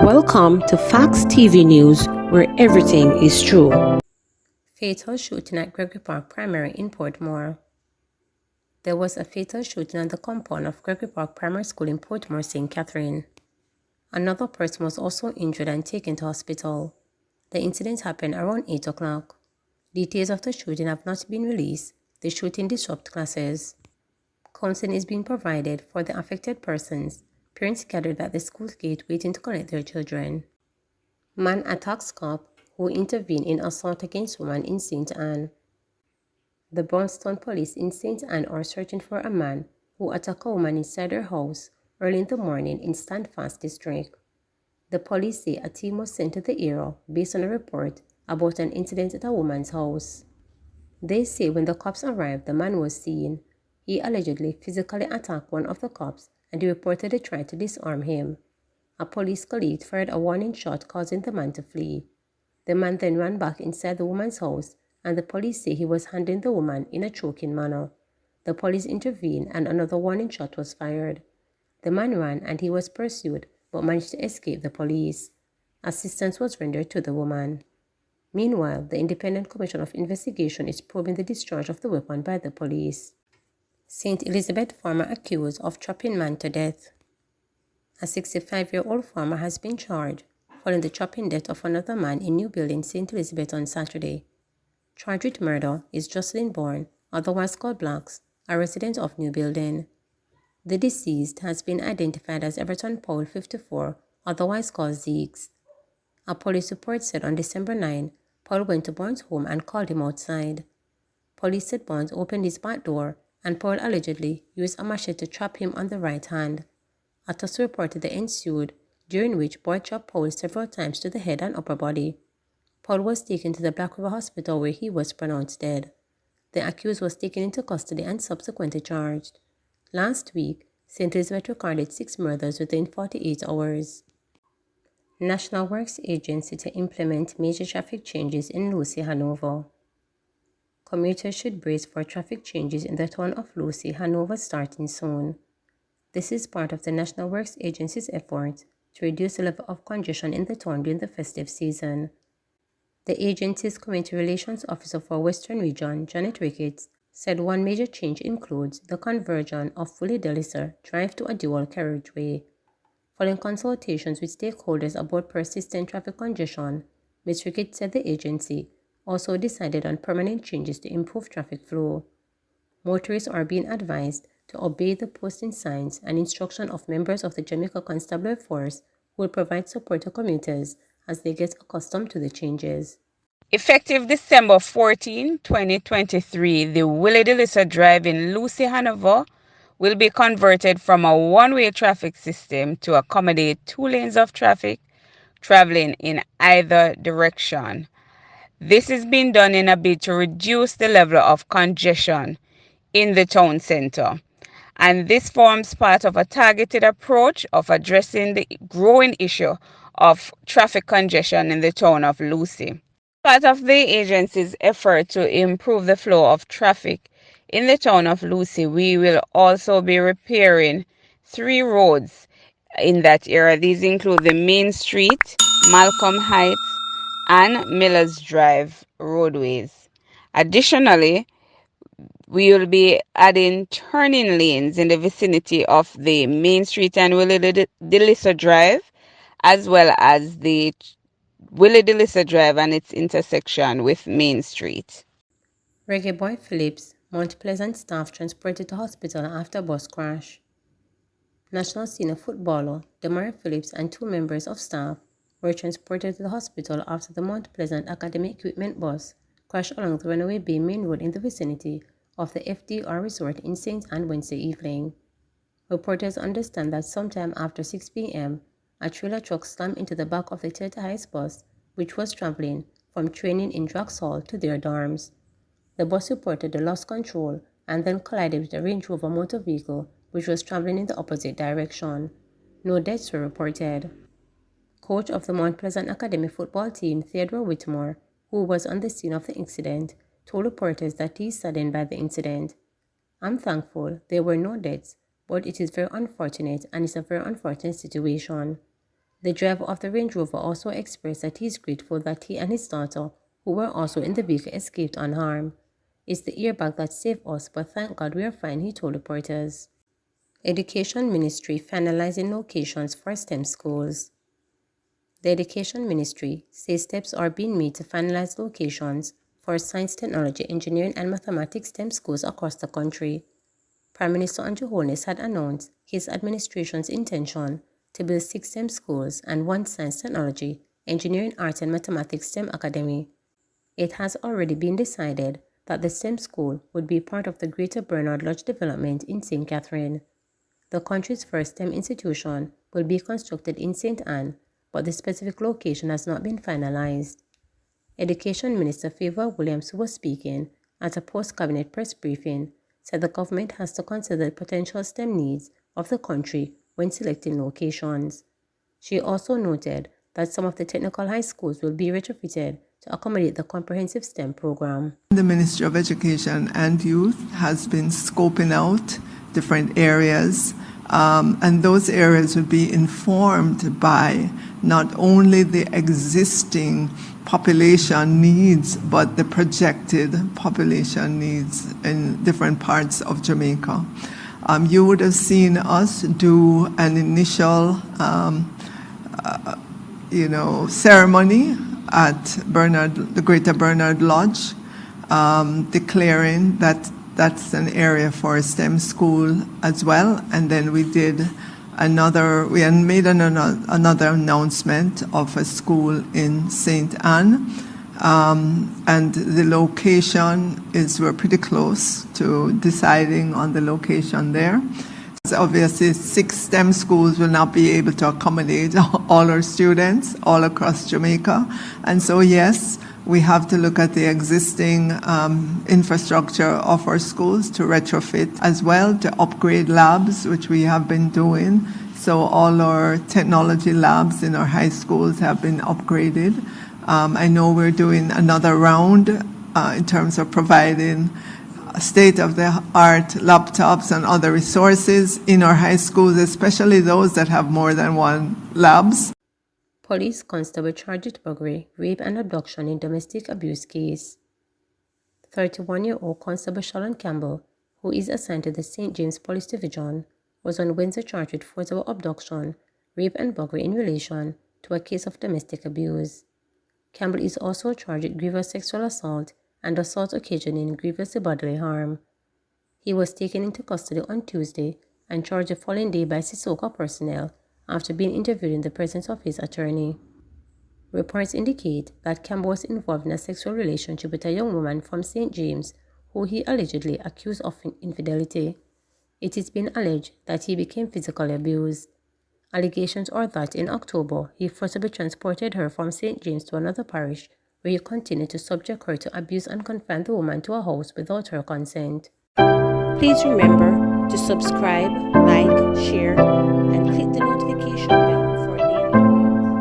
Welcome to Facts TV News, where everything is true. Fatal shooting at Gregory Park Primary in Portmore. There was a fatal shooting at the compound of Gregory Park Primary School in Portmore, St. Catherine. Another person was also injured and taken to hospital. The incident happened around 8 o'clock. Details of the shooting have not been released. The shooting disrupted classes. Counseling is being provided for the affected persons. Parents gathered at the school gate waiting to collect their children. Man attacks cop who intervened in assault against woman in St. Anne. The Brownstown police in St. Anne are searching for a man who attacked a woman inside her house early in the morning in Standfast district. The police say a team was sent to the area based on a report about an incident at a woman's house. They say when the cops arrived, the man was seen. He allegedly physically attacked one of the cops and he reportedly tried to disarm him. A police colleague fired a warning shot, causing the man to flee. The man then ran back inside the woman's house, and the police say he was handling the woman in a choking manner. The police intervened and another warning shot was fired. The man ran and he was pursued but managed to escape the police. Assistance was rendered to the woman. Meanwhile, the Independent Commission of Investigation is probing the discharge of the weapon by the police. St. Elizabeth farmer accused of chopping man to death. A 65-year-old farmer has been charged following the chopping death of another man in New Building, St. Elizabeth on Saturday. Charged with murder is Jocelyn Bourne, otherwise called Blacks, a resident of New Building. The deceased has been identified as Everton Paul, 54, otherwise called Zeeks. A police report said on December 9, Paul went to Bourne's home and called him outside. Police said Bourne opened his back door and Paul allegedly used a machete to chop him on the right hand. A tussle reportedly ensued, during which Boy chopped Paul several times to the head and upper body. Paul was taken to the Black River Hospital where he was pronounced dead. The accused was taken into custody and subsequently charged. Last week, St. Elizabeth recorded 6 murders within 48 hours. National Works Agency to implement major traffic changes in Lucy, Hanover. Commuters should brace for traffic changes in the town of Lucy, Hanover starting soon. This is part of the National Works Agency's effort to reduce the level of congestion in the town during the festive season. The agency's Community Relations Officer for Western Region, Janet Ricketts, said one major change includes the conversion of Fully Delisser Drive to a dual carriageway. Following consultations with stakeholders about persistent traffic congestion, Ms. Ricketts said the agency also decided on permanent changes to improve traffic flow. Motorists are being advised to obey the posting signs and instruction of members of the Jamaica Constable force who will provide support to commuters as they get accustomed to the changes. Effective December 14, 2023, the Willie DeLissa Drive in Lucy, Hanover will be converted from a one-way traffic system to accommodate 2 lanes of traffic traveling in either direction. This is being done in a bid to reduce the level of congestion in the town center. And this forms part of a targeted approach of addressing the growing issue of traffic congestion in the town of Lucy. Part of the agency's effort to improve the flow of traffic in the town of Lucy, we will also be repairing 3 roads in that area. These include the Main Street, Malcolm Heights, and Millers Drive roadways. Additionally, we will be adding turning lanes in the vicinity of the Main Street and Willie DeLissa Drive, as well as the Willie DeLissa Drive and its intersection with Main Street. Reggae boy Phillips, Mount Pleasant staff transported to hospital after bus crash. National senior footballer Demarai Phillips and 2 members of staff were transported to the hospital after the Mount Pleasant Academy equipment bus crashed along the Runaway Bay Main Road in the vicinity of the FDR Resort in St. Anne Wednesday evening. Reporters understand that sometime after 6 p.m., a trailer truck slammed into the back of the Delta Heights bus, which was traveling from training in Draxhall to their dorms. The bus reportedly lost control and then collided with a Range Rover motor vehicle which was traveling in the opposite direction. No deaths were reported. Coach of the Mount Pleasant Academy football team, Theodore Whitmore, who was on the scene of the incident, told reporters that he is saddened by the incident. "I'm thankful there were no deaths, but it is very unfortunate and it's a very unfortunate situation. The driver of the Range Rover also expressed that he is grateful that he and his daughter, who were also in the vehicle, escaped unharmed. It's the airbag that saved us, but thank God we are fine, he told reporters. Education Ministry finalizing locations for STEM schools. The Education Ministry says steps are being made to finalize locations for science, technology, engineering, and mathematics STEM schools across the country. Prime Minister Andrew Holness had announced his administration's intention to build 6 STEM schools and 1 science, technology, engineering, arts, and mathematics STEM academy. It has already been decided that the STEM school would be part of the Greater Bernard Lodge development in St. Catherine. The country's first STEM institution will be constructed in St. Anne, but the specific location has not been finalized. Education Minister Favor Williams, who was speaking at a post-cabinet press briefing, said the government has to consider the potential STEM needs of the country when selecting locations. She also noted that some of the technical high schools will be retrofitted to accommodate the comprehensive STEM program. The Ministry of Education and Youth has been scoping out different areas, and those areas would be informed by not only the existing population needs, but the projected population needs in different parts of Jamaica. You would have seen us do an initial, ceremony at the Greater Bernard Lodge, declaring that that's an area for a STEM school as well. And then we made another announcement of a school in St. Anne. And the location we're pretty close to deciding on the location there. So obviously, 6 STEM schools will not be able to accommodate all our students all across Jamaica. And so, yes, we have to look at the existing infrastructure of our schools to retrofit as well, to upgrade labs, which we have been doing. So all our technology labs in our high schools have been upgraded. I know we're doing another round in terms of providing state-of-the-art laptops and other resources in our high schools, especially those that have more than 1 labs. Police Constable charged with burglary, rape, and abduction in domestic abuse case. 31-year-old Constable Shalon Campbell, who is assigned to the St. James Police Division, was on Wednesday charged with forcible abduction, rape, and burglary in relation to a case of domestic abuse. Campbell is also charged with grievous sexual assault and assault occasioning grievous bodily harm. He was taken into custody on Tuesday and charged the following day by Sissoko personnel after being interviewed in the presence of his attorney. Reports indicate that Campbell was involved in a sexual relationship with a young woman from St. James who he allegedly accused of infidelity. It is been alleged that he became physically abused. Allegations are that in October, he forcibly transported her from St. James to another parish where he continued to subject her to abuse and confine the woman to a house without her consent. Please remember to subscribe, like, share, and click the notification bell.